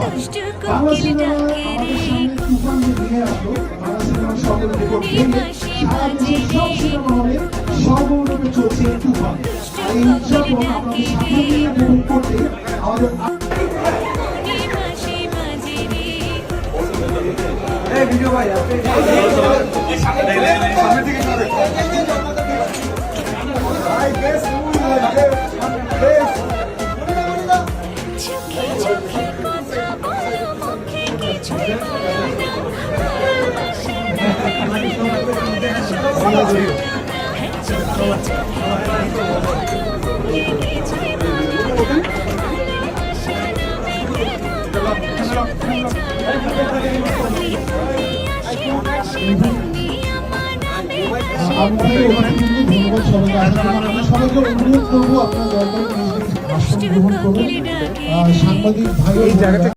তুফান। Bangla cinema আমাদের সামনে তুফান যে নিয়ে আসলো, বাংলা সিনেমার সকলের উপর ভেঙে সারা দেশের সব সিনেমা হলে সর্বরূপে চলছে তুফান। আর এই উদযাপন আপনাদের সাথে নিয়ে উপভোগ করতে আমাদের ভিডিও ভাই সবাইকে অনুরোধ করবো আপনার দয়া করে আসন গ্রহণ করুন। সাংবাদিক ভাই